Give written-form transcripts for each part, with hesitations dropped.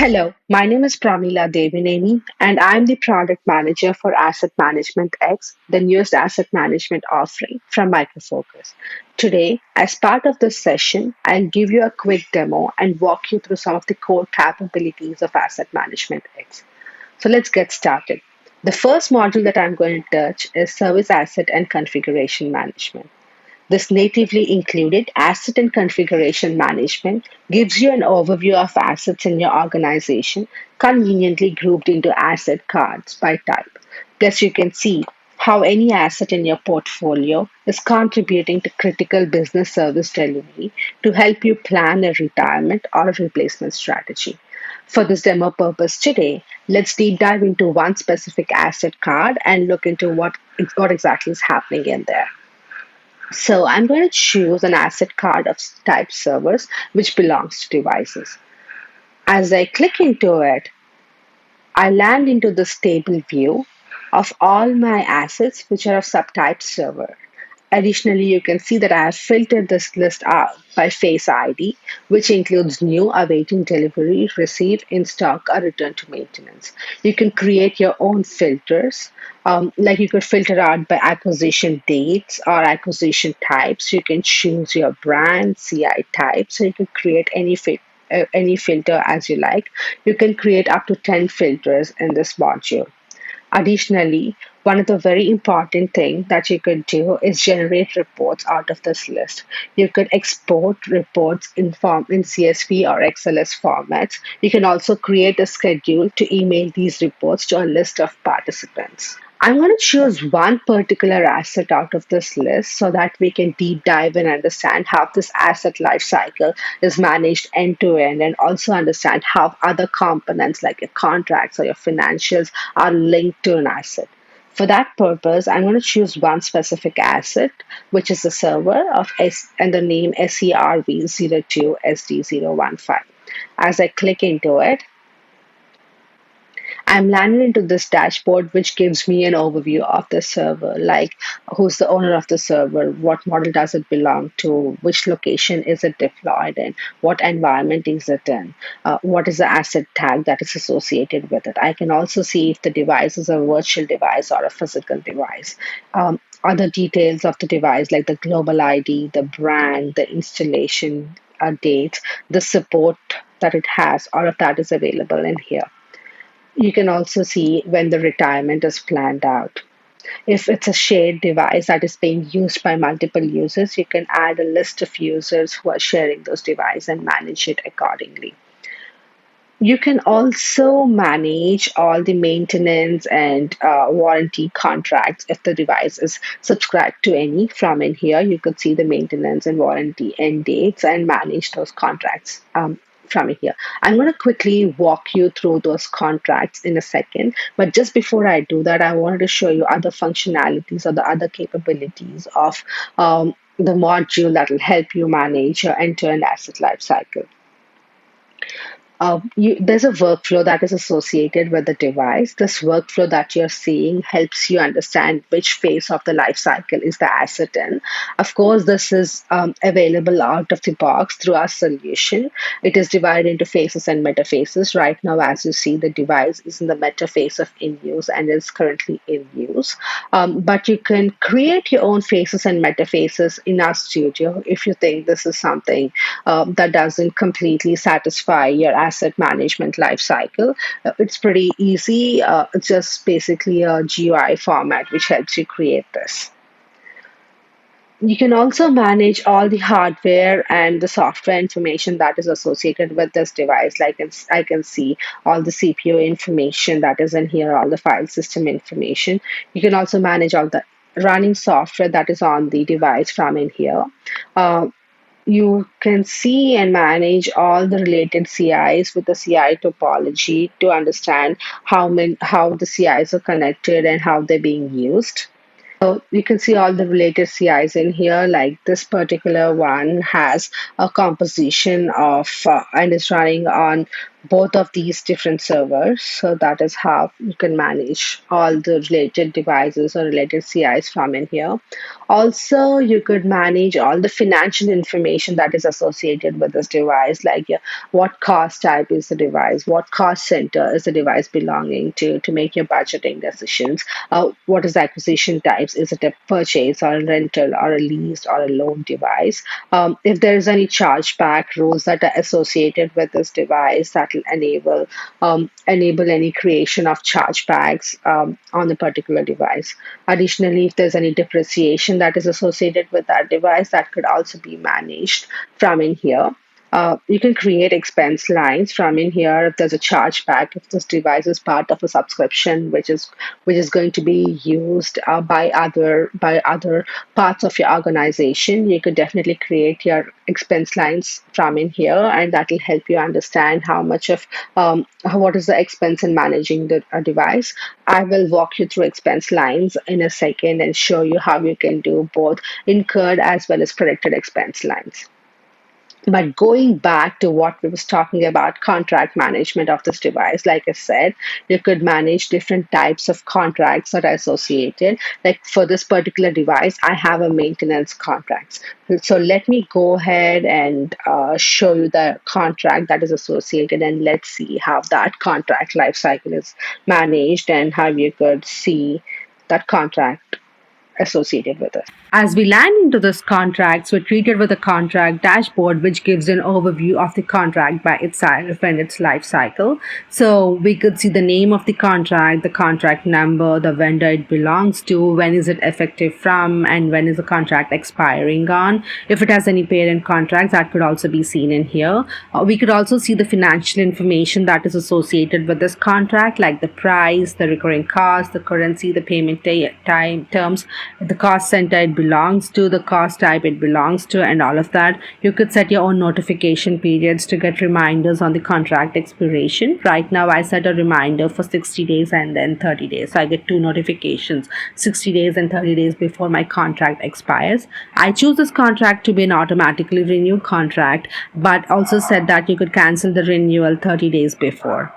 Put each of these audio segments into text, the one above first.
Hello, my name is Pramila Devineni, and I'm the product manager for Asset Management X, the newest asset management offering from Micro Focus. Today, as part of this session, I'll give you a quick demo and walk you through some of the core capabilities of Asset Management X. So let's get started. The first module that I'm going to touch is Service Asset and Configuration Management. This natively included asset and configuration management gives you an overview of assets in your organization, conveniently grouped into asset cards by type. Plus, you can see how any asset in your portfolio is contributing to critical business service delivery to help you plan a retirement or a replacement strategy. For this demo purpose today, let's deep dive into one specific asset card and look into what exactly is happening in there. So I'm going to choose an asset card of type servers, which belongs to devices. As I click into it, I land into this table view of all my assets which are of subtype server. Additionally, you can see that I have filtered this list out by Face ID, which includes new, awaiting delivery, receive, in stock, or return to maintenance. You can create your own filters. Like you could filter out by acquisition dates or acquisition types. You can choose your brand, CI type, so you can create any filter as you like. You can create up to 10 filters in this module. Additionally, one of the very important things that you could do is generate reports out of this list. You could export reports in CSV or XLS formats. You can also create a schedule to email these reports to a list of participants. I'm going to choose one particular asset out of this list so that we can deep dive and understand how this asset lifecycle is managed end to end and also understand how other components like your contracts or your financials are linked to an asset. For that purpose, I'm going to choose one specific asset, which is the server of S and the name SERV02SD015. As I click into it, I'm landed into this dashboard, which gives me an overview of the server, like who's the owner of the server, what model does it belong to, which location is it deployed in, what environment is it in, what is the asset tag that is associated with it. I can also see if the device is a virtual device or a physical device. Other details of the device, like the global ID, the brand, the installation date, the support that it has, all of that is available in here. You can also see when the retirement is planned out. If it's a shared device that is being used by multiple users, you can add a list of users who are sharing those devices and manage it accordingly. You can also manage all the maintenance and warranty contracts if the device is subscribed to any from in here. You could see the maintenance and warranty end dates and manage those contracts from in here. I'm going to quickly walk you through those contracts in a second. But just before I do that, I wanted to show you other functionalities or the other capabilities of the module that will help you manage your end-to-end asset lifecycle. There's a workflow that is associated with the device. This workflow that you're seeing helps you understand which phase of the life cycle is the asset in. Of course, this is available out of the box through our solution. It is divided into phases and metaphases. Right now, as you see, the device is in the meta phase of in use and is currently in use. But you can create your own phases and metaphases in our studio if you think this is something that doesn't completely satisfy your asset management lifecycle. It's pretty easy. It's just basically a GUI format which helps you create this. You can also manage all the hardware and the software information that is associated with this device. Like I can see all the CPU information that is in here, all the file system information. You can also manage all the running software that is on the device from in here. Uh, you can see and manage all the related CIs with the CI topology to understand how the CIs are connected and how they're being used. So you can see all the related CIs in here. Like this particular one has a composition of and is running on both of these different servers. So that is how you can manage all the related devices or related CIs from in here. Also, you could manage all the financial information that is associated with this device, like what cost type is the device, what cost center is the device belonging to make your budgeting decisions, what is the acquisition types, is it a purchase or a rental or a lease or a loan device, if there is any chargeback rules that are associated with this device that will enable any creation of chargebacks on a particular device. Additionally, if there's any depreciation that is associated with that device, that could also be managed from in here. You can create expense lines from in here if there's a chargeback, if this device is part of a subscription which is going to be used by other parts of your organization. You could definitely create your expense lines from in here, and that will help you understand how much of what is the expense in managing the device. I will walk you through expense lines in a second and show you how you can do both incurred as well as predicted expense lines. But going back to what we was talking about, contract management of this device, like I said, you could manage different types of contracts that are associated. Like for this particular device, I have a maintenance contracts. So let me go ahead and show you the contract that is associated, and let's see how that contract life cycle is managed and how you could see that contract associated with it. As we land into this contracts, we're treated with a contract dashboard, which gives an overview of the contract by itself and its life cycle. So we could see the name of the contract number, the vendor it belongs to, when is it effective from, and when is the contract expiring on. If it has any parent contracts, that could also be seen in here. We could also see the financial information that is associated with this contract, like the price, the recurring cost, the currency, the payment time terms, the cost center it belongs to, the cost type it belongs to, and all of that. You could set your own notification periods to get reminders on the contract expiration. Right now, I set a reminder for 60 days and then 30 days. So I get two notifications, 60 days and 30 days before my contract expires. I choose this contract to be an automatically renewed contract, but also said that you could cancel the renewal 30 days before.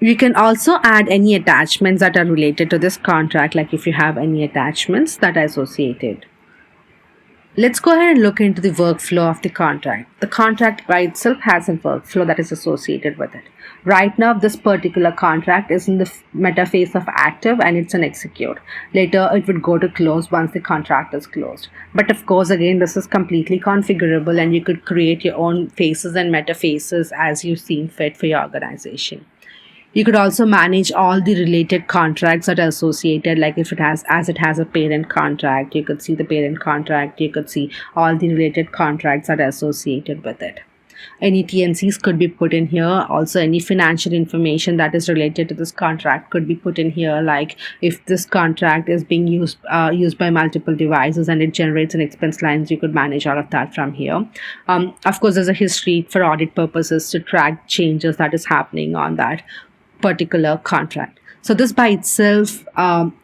You can also add any attachments that are related to this contract, like if you have any attachments that are associated. Let's go ahead and look into the workflow of the contract. The contract by itself has a workflow that is associated with it. Right now, this particular contract is in the meta phase of active and it's an execute. Later, it would go to close once the contract is closed. But of course, again, this is completely configurable and you could create your own phases and meta phases as you see fit for your organization. You could also manage all the related contracts that are associated, like if it has a parent contract, you could see the parent contract, you could see all the related contracts that are associated with it. Any TNCs could be put in here. Also, any financial information that is related to this contract could be put in here. Like if this contract is being used by multiple devices and it generates an expense lines, you could manage all of that from here. Of course, there's a history for audit purposes to track changes that is happening on that particular contract. So this by itself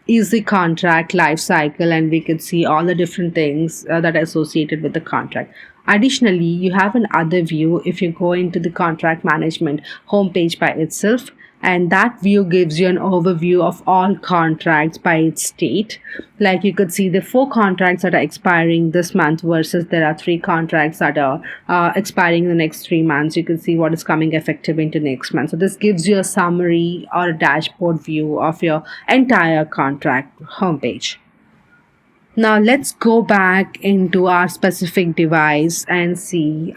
is the contract life cycle, and we can see all the different things that are associated with the contract. Additionally, you have an other view if you go into the contract management homepage by itself, and that view gives you an overview of all contracts by its state. Like you could see the 4 contracts that are expiring this month versus there are 3 contracts that are expiring in the next 3 months. You can see what is coming effective into next month. So this gives you a summary or a dashboard view of your entire contract homepage. Now let's go back into our specific device and see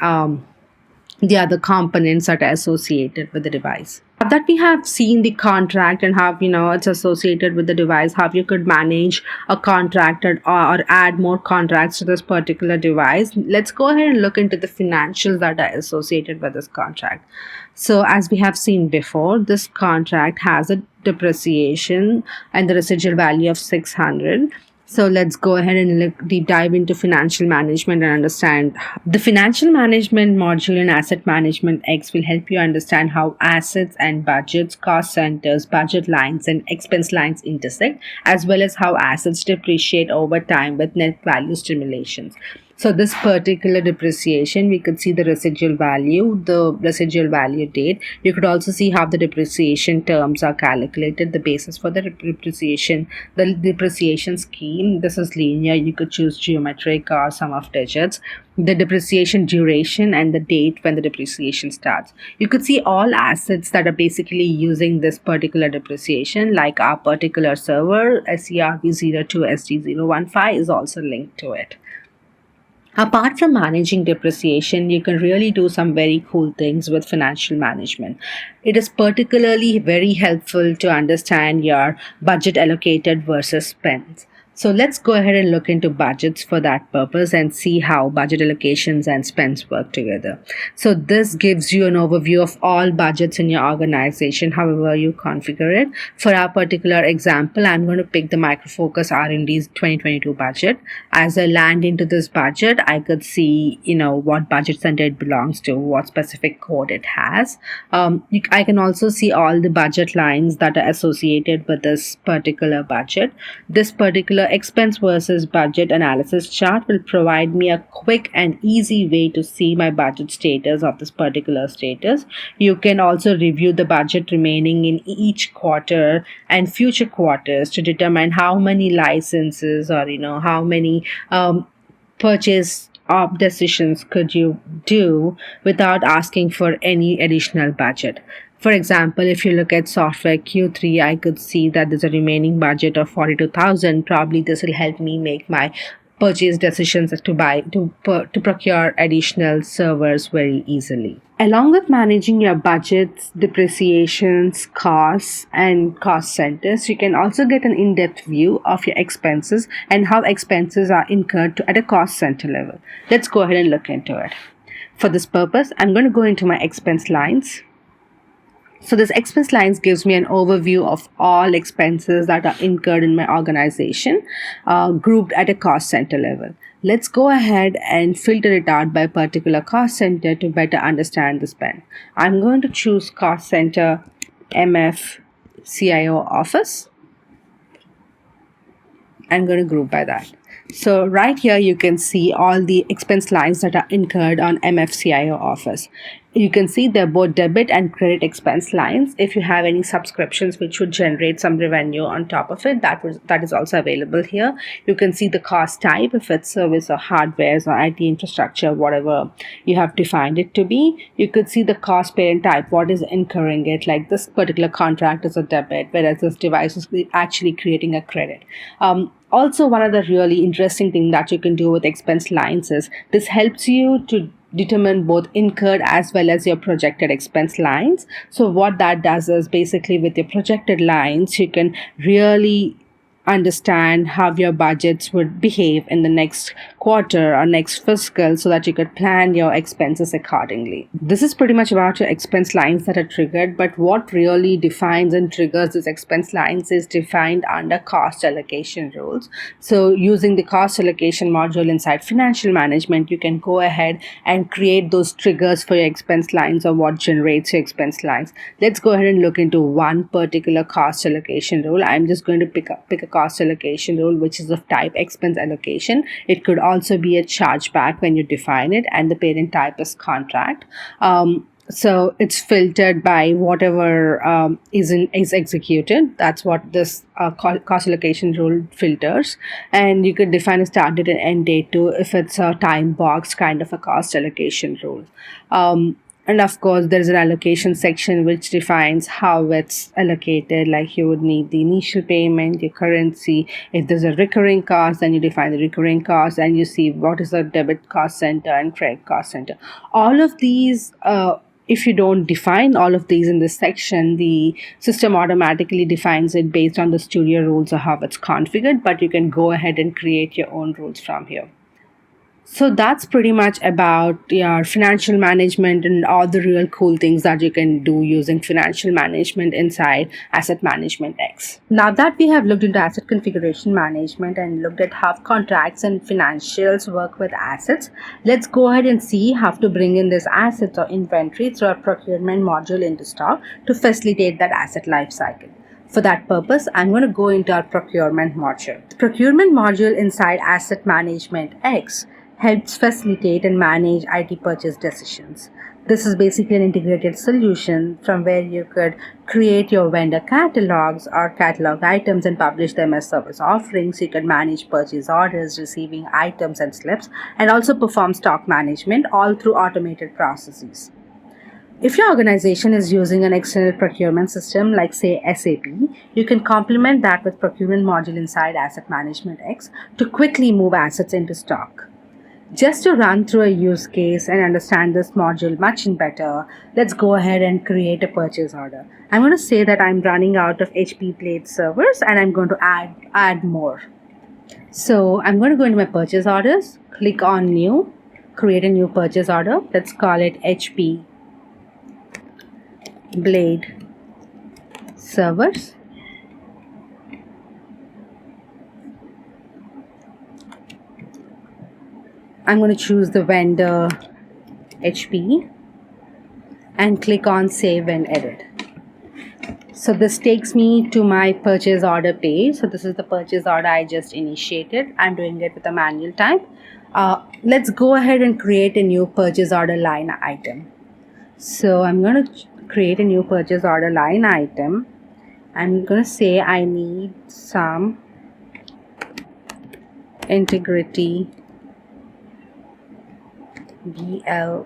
the other components that are associated with the device. Now that we have seen the contract and how it's associated with the device, how you could manage a contract or add more contracts to this particular device, let's go ahead and look into the financials that are associated with this contract. So as we have seen before, this contract has a depreciation and the residual value of 600. So let's go ahead and deep dive into financial management and understand. The financial management module in Asset Management X will help you understand how assets and budgets, cost centers, budget lines, and expense lines intersect, as well as how assets depreciate over time with net value stimulations. So this particular depreciation, we could see the residual value date. You could also see how the depreciation terms are calculated, the basis for the depreciation scheme. This is linear. You could choose geometric or sum of digits. The depreciation duration and the date when the depreciation starts. You could see all assets that are basically using this particular depreciation, like our particular server, SERV02 SD015 is also linked to it. Apart from managing depreciation, you can really do some very cool things with financial management. It is particularly very helpful to understand your budget allocated versus spent. So let's go ahead and look into budgets for that purpose and see how budget allocations and spends work together. So this gives you an overview of all budgets in your organization, however you configure it. For our particular example, I'm going to pick the Micro Focus R&D's 2022 budget. As I land into this budget, I could see, what budget center it belongs to, what specific code it has. I can also see all the budget lines that are associated with this particular budget. This particular expense versus budget analysis chart will provide me a quick and easy way to see my budget status of this particular status. You can also review the budget remaining in each quarter and future quarters to determine how many licenses or how many purchase decisions could you do without asking for any additional budget. For example, if you look at software Q3, I could see that there's a remaining budget of 42,000. Probably this will help me make my purchase decisions to procure additional servers very easily. Along with managing your budgets, depreciations, costs, and cost centers, you can also get an in-depth view of your expenses and how expenses are incurred at a cost center level. Let's go ahead and look into it. For this purpose, I'm going to go into my expense lines. So this expense lines gives me an overview of all expenses that are incurred in my organization, grouped at a cost center level. Let's go ahead and filter it out by particular cost center to better understand the spend. I'm going to choose cost center MF CIO office. I'm going to group by that. So right here, you can see all the expense lines that are incurred on MFCIO office. You can see they're both debit and credit expense lines. If you have any subscriptions which would generate some revenue on top of it, that is also available here. You can see the cost type, if it's service or hardware or IT infrastructure, whatever you have defined it to be. You could see the cost parent type, what is incurring it, like this particular contract is a debit, whereas this device is actually creating a credit. Also, one of the really interesting thing that you can do with expense lines is this helps you to determine both incurred as well as your projected expense lines. So what that does is basically with your projected lines, you can really understand how your budgets would behave in the next quarter or next fiscal so that you could plan your expenses accordingly. This is pretty much about your expense lines that are triggered, but what really defines and triggers these expense lines is defined under cost allocation rules. So using the cost allocation module inside financial management, you can go ahead and create those triggers for your expense lines or what generates your expense lines. Let's go ahead and look into one particular cost allocation rule. I'm just going to pick a cost allocation rule which is of type expense allocation. It could also be a chargeback when you define it, and the parent type is contract. So it's filtered by whatever is executed. That's what this cost allocation rule filters. And you could define a start date and end date too if it's a time box kind of a cost allocation rule. And of course, there's an allocation section which defines how it's allocated. Like you would need the initial payment, your currency. If there's a recurring cost, then you define the recurring cost and you see what is the debit cost center and credit cost center. All of these, if you don't define all of these in this section, the system automatically defines it based on the studio rules or how it's configured, but you can go ahead and create your own rules from here. So that's pretty much about your financial management and all the real cool things that you can do using financial management inside Asset Management X. Now that we have looked into asset configuration management and looked at how contracts and financials work with assets, let's go ahead and see how to bring in this assets or inventory through our procurement module into stock to facilitate that asset lifecycle. For that purpose, I'm going to go into our procurement module. The procurement module inside Asset Management X helps facilitate and manage IT purchase decisions. This is basically an integrated solution from where you could create your vendor catalogs or catalog items and publish them as service offerings. You can manage purchase orders, receiving items and slips, and also perform stock management all through automated processes. If your organization is using an external procurement system like, say, SAP, you can complement that with procurement module inside Asset Management X to quickly move assets into stock. Just to run through a use case and understand this module much better, let's go ahead and create a purchase order. I'm going to say that I'm running out of HP Blade servers and I'm going to add more. So I'm going to go into my purchase orders, click on new, create a new purchase order. Let's call it HP Blade servers. I'm going to choose the vendor HP and click on save and edit. So this takes me to my purchase order page. So this is the purchase order I just initiated. I'm doing it with a manual type. Let's go ahead and create a new purchase order line item. So I'm going to create a new purchase order line item. I'm going to say I need some integrity BL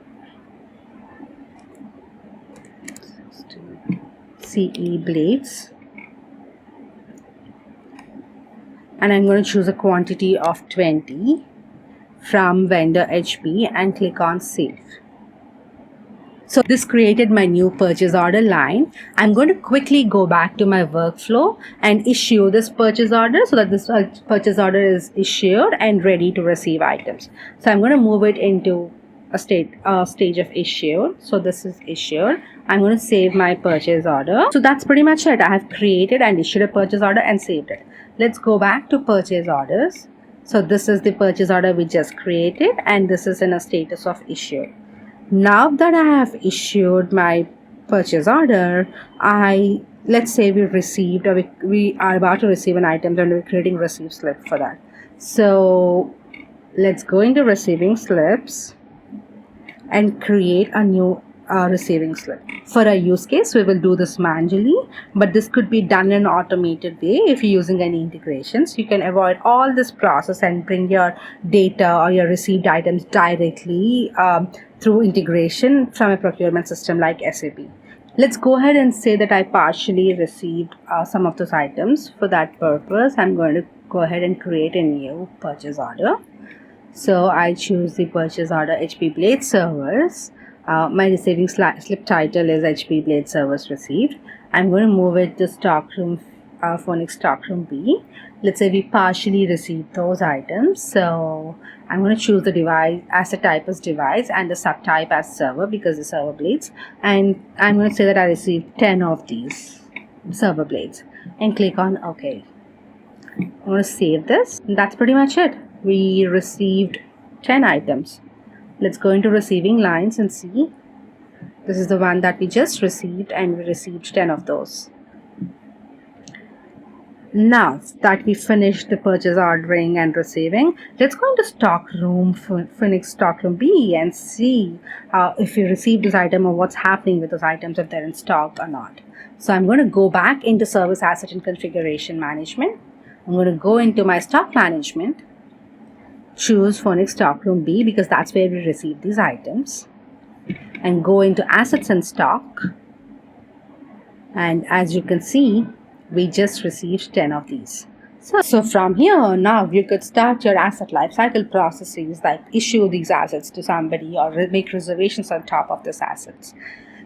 CE blades, and I'm going to choose a quantity of 20 from vendor HP and click on save. So this created my new purchase order line. I'm going to quickly go back to my workflow and issue this purchase order so that this purchase order is issued and ready to receive items. So I'm going to move it into a stage of issued. So this is issued. I'm going to save my purchase order. So that's pretty much it. I have created and issued a purchase order and saved it. Let's go back to purchase orders. So this is the purchase order we just created and this is in a status of issued. Now that I have issued my purchase order, let's say we received or we are about to receive an item and we're creating receipt slip for that. So let's go into receiving slips and create a new receiving slip. For a use case, we will do this manually, but this could be done in an automated way. If you're using any integrations, you can avoid all this process and bring your data or your received items directly through integration from a procurement system like SAP. Let's go ahead and say that I partially received some of those items. For that purpose, I'm going to go ahead and create a new purchase order. So I choose the purchase order HP Blade servers. My receiving slip title is HP Blade servers received. I'm going to move it to stockroom, Phoenix stockroom B. Let's say we partially received those items. So I'm going to choose the device, asset type as device and the subtype as server because the server blades. And I'm going to say that I received 10 of these server blades and click on OK. I'm going to save this. And that's pretty much it. We received 10 items. Let's go into receiving lines and see. This is the one that we just received and we received 10 of those. Now that we finished the purchase ordering and receiving, let's go into stockroom, Phoenix stockroom B and see if we received this item or what's happening with those items, if they're in stock or not. So I'm going to go back into service asset and configuration management. I'm going to go into my stock management, choose Phoenix stockroom B because that's where we received these items, and go into assets and stock. And as you can see, we just received 10 of these. So from here, now you could start your asset lifecycle processes like issue these assets to somebody or make reservations on top of these assets.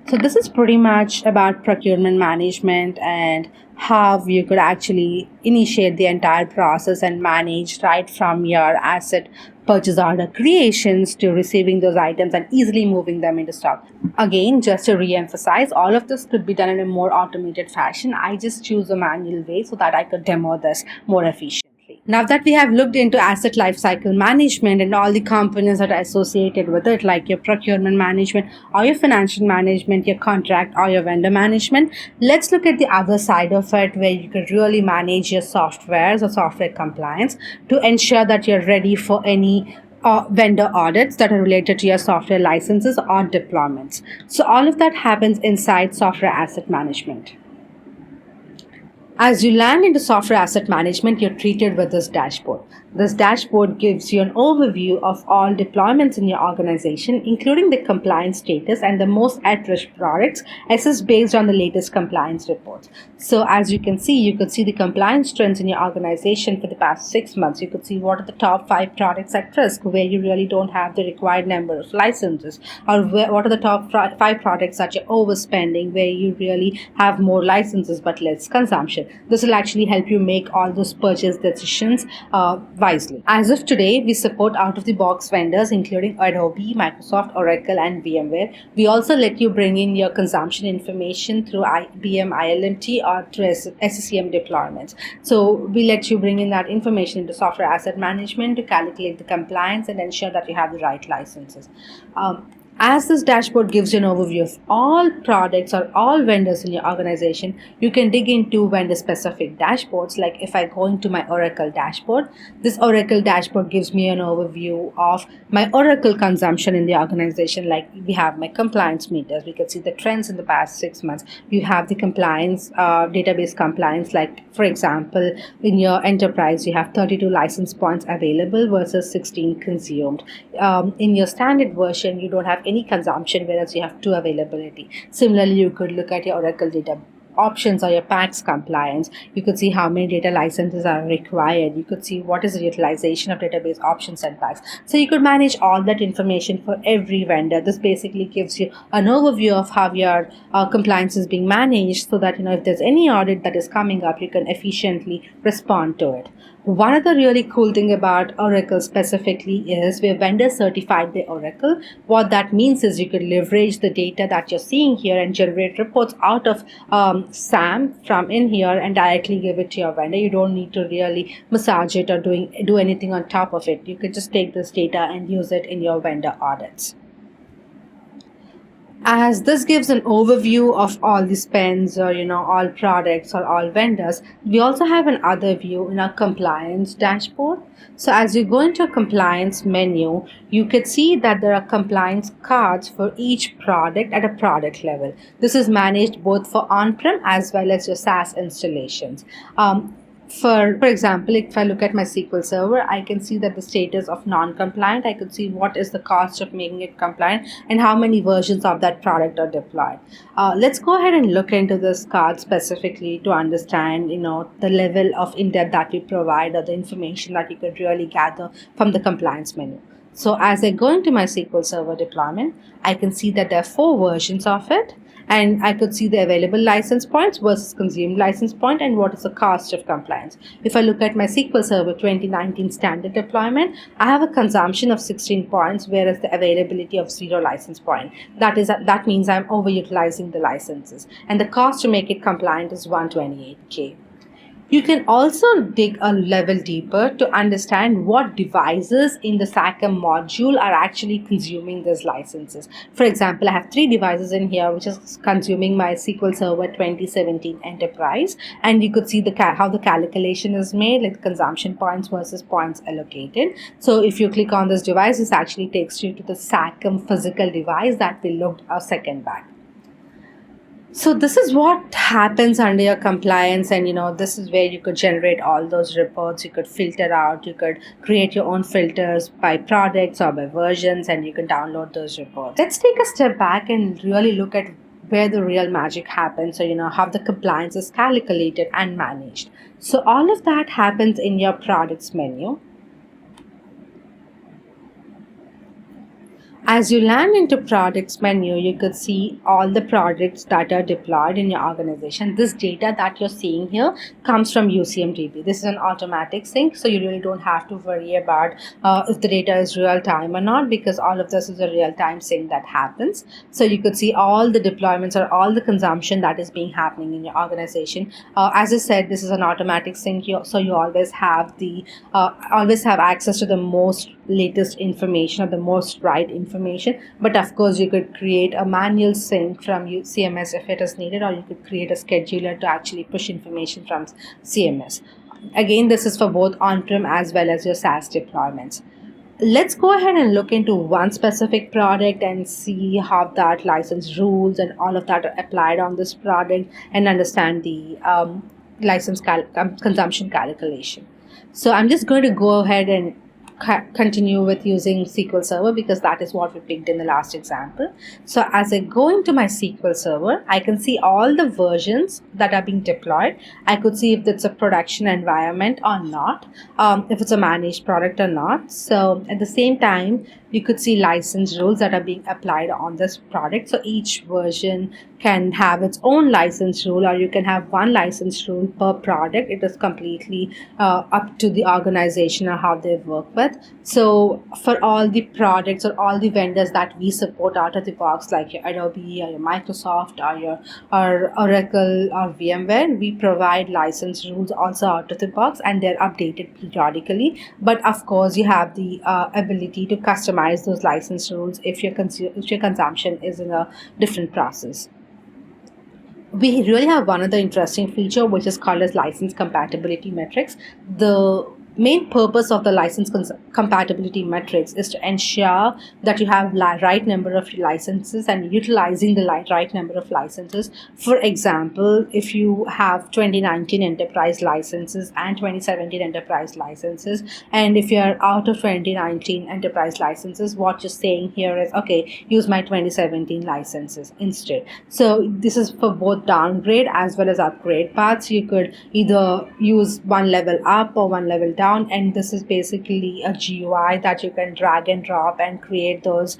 So this is pretty much about procurement management and how you could actually initiate the entire process and manage right from your asset purchase order creations to receiving those items and easily moving them into stock. Again, just to re-emphasize, all of this could be done in a more automated fashion. I just choose a manual way so that I could demo this more efficiently. Now that we have looked into asset lifecycle management and all the components that are associated with it, like your procurement management or your financial management, your contract or your vendor management, let's look at the other side of it where you could really manage your softwares or software compliance to ensure that you're ready for any vendor audits that are related to your software licenses or deployments. So all of that happens inside software asset management. As you land into software asset management, you're treated with this dashboard. This dashboard gives you an overview of all deployments in your organization, including the compliance status and the most at-risk products, assessed based on the latest compliance reports. So as you could see the compliance trends in your organization for the past 6 months. You could see what are the top 5 products at risk where you really don't have the required number of licenses, or what are the top 5 products that you're overspending where you really have more licenses but less consumption. This will actually help you make all those purchase decisions wisely. As of today, we support out-of-the-box vendors including Adobe, Microsoft, Oracle, and VMware. We also let you bring in your consumption information through IBM ILMT or through SCCM deployments. So we let you bring in that information into software asset management to calculate the compliance and ensure that you have the right licenses. As this dashboard gives you an overview of all products or all vendors in your organization, you can dig into vendor specific dashboards. Like if I go into my Oracle dashboard, this Oracle dashboard gives me an overview of my Oracle consumption in the organization. Like we have my compliance meters, we can see the trends in the past 6 months. You have the compliance, database compliance. Like for example, in your enterprise, you have 32 license points available versus 16 consumed. In your standard version, you don't have any consumption, whereas you have 2 availability. Similarly, you could look at your Oracle data options or your PACS compliance. You could see how many data licenses are required. You could see what is the utilization of database options and PACS. So you could manage all that information for every vendor. This basically gives you an overview of how your compliance is being managed, so that if there's any audit that is coming up, you can efficiently respond to it. One of the really cool thing about Oracle specifically is we're vendor certified by Oracle. What that means is you could leverage the data that you're seeing here and generate reports out of SAM from in here and directly give it to your vendor. You don't need to really massage it or do anything on top of it. You could just take this data and use it in your vendor audits. As this gives an overview of all the spends, or all products or all vendors, we also have another view in our compliance dashboard. So as you go into a compliance menu, you could see that there are compliance cards for each product at a product level. This is managed both for on-prem as well as your SaaS installations. For example, if I look at my SQL Server, I can see that the status of non-compliant. I could see what is the cost of making it compliant and how many versions of that product are deployed. Let's go ahead and look into this card specifically to understand, the level of in-depth that we provide or the information that you could really gather from the compliance menu. So as I go into my SQL Server deployment, I can see that there are 4 versions of it. And I could see the available license points versus consumed license point and what is the cost of compliance. If I look at my SQL Server 2019 standard deployment, I have a consumption of 16 points, whereas the availability of 0 license point. That means I'm overutilizing the licenses. And the cost to make it compliant is 128K. You can also dig a level deeper to understand what devices in the SACM module are actually consuming these licenses. For example, I have 3 devices in here which is consuming my SQL Server 2017 Enterprise, and you could see how the calculation is made, like consumption points versus points allocated. So if you click on this device, this actually takes you to the SACM physical device that we looked a second back. So this is what happens under your compliance, and this is where you could generate all those reports. You could filter out, you could create your own filters by products or by versions, and you can download those reports. Let's take a step back and really look at where the real magic happens. So how the compliance is calculated and managed. So all of that happens in your products menu. As you land into products menu, you could see all the products that are deployed in your organization. This data that you're seeing here comes from UCMDB. This is an automatic sync, so you really don't have to worry about if the data is real time or not, because all of this is a real time sync that happens. So you could see all the deployments or all the consumption that is being happening in your organization. As I said, this is an automatic sync, so you always have access to the most latest information or the most right information. But of course, you could create a manual sync from CMS if it is needed, or you could create a scheduler to actually push information from CMS. Again, this is for both on-prem as well as your SaaS deployments. Let's go ahead and look into one specific product and see how that license rules and all of that are applied on this product and understand the consumption calculation. So I'm just going to go ahead and continue with using SQL Server because that is what we picked in the last example. So as I go into my SQL Server, I can see all the versions that are being deployed. I could see if it's a production environment or not, if it's a managed product or not. So at the same time, you could see license rules that are being applied on this product. So each version can have its own license rule, or you can have one license rule per product. It is completely up to the organization or how they work with. So for all the products or all the vendors that we support out of the box, like your Adobe or your Microsoft or your or Oracle or VMware, we provide license rules also out of the box, and they're updated periodically. But of course, you have the ability to customize those license rules if if your consumption is in a different process. We really have one other interesting feature which is called as license compatibility metrics. The main purpose of the compatibility metrics is to ensure that you have right number of licenses and utilizing the right number of licenses. For example, if you have 2019 enterprise licenses and 2017 enterprise licenses, and if you're out of 2019 enterprise licenses, what you're saying here is, okay, use my 2017 licenses instead. So this is for both downgrade as well as upgrade paths. You could either use one level up or one level down, and this is basically a GUI that you can drag and drop and create those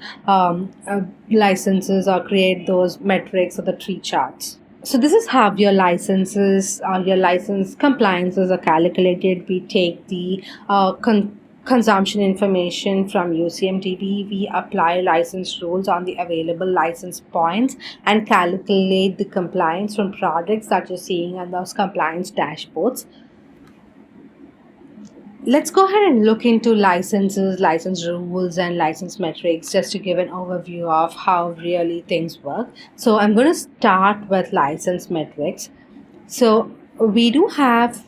licenses or create those metrics or the tree charts. So this is how your licenses or your license compliances are calculated. We take the consumption information from UCMDB. We apply license rules on the available license points and calculate the compliance from products that you're seeing on those compliance dashboards. Let's go ahead and look into licenses, license rules, and license metrics just to give an overview of how really things work. So I'm going to start with license metrics. So we do have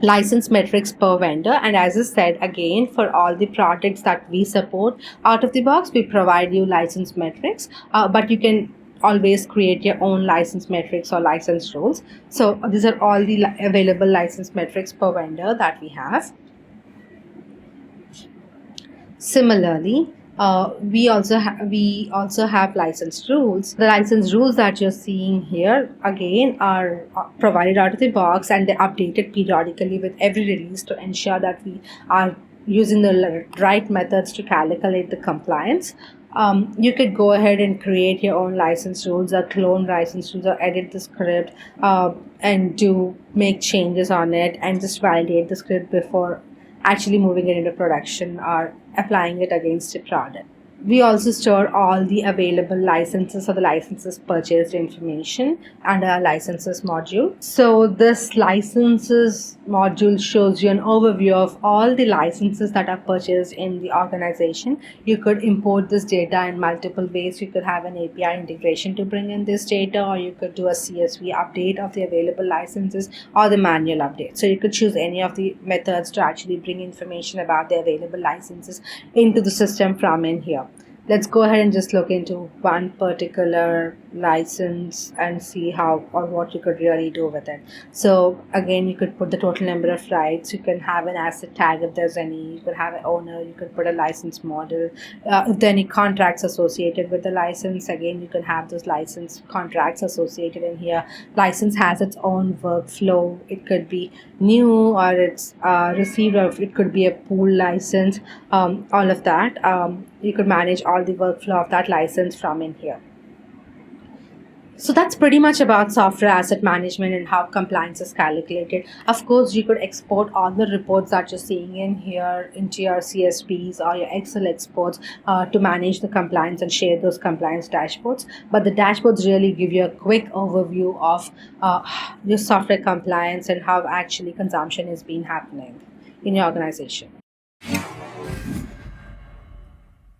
license metrics per vendor, and as I said again, for all the products that we support out of the box, we provide you license metrics, but you can always create your own license metrics or license rules. So these are all the available license metrics per vendor that we have. Similarly, we also have license rules. The license rules that you're seeing here again are provided out of the box, and they're updated periodically with every release to ensure that we are using the right methods to calculate the compliance. You could go ahead and create your own license rules or clone license rules or edit the script and do make changes on it and just validate the script before actually moving it into production or applying it against a product. We also store all the available licenses or the licenses purchased information under our licenses module. So this licenses module shows you an overview of all the licenses that are purchased in the organization. You could import this data in multiple ways. You could have an API integration to bring in this data, or you could do a CSV update of the available licenses or the manual update. So you could choose any of the methods to actually bring information about the available licenses into the system from in here. Let's go ahead and just look into one particular license and see how or what you could really do with it. So again, you could put the total number of rights. You can have an asset tag if there's any. You could have an owner. You could put a license model. If there are any contracts associated with the license, again, you can have those license contracts associated in here. License has its own workflow. It could be new or it's received, or it could be a pool license. All of that. You could manage all the workflow of that license from in here. So that's pretty much about software asset management and how compliance is calculated. Of course, you could export all the reports that you're seeing in here into your CSVs or your Excel exports to manage the compliance and share those compliance dashboards. But the dashboards really give you a quick overview of your software compliance and how actually consumption is being happening in your organization.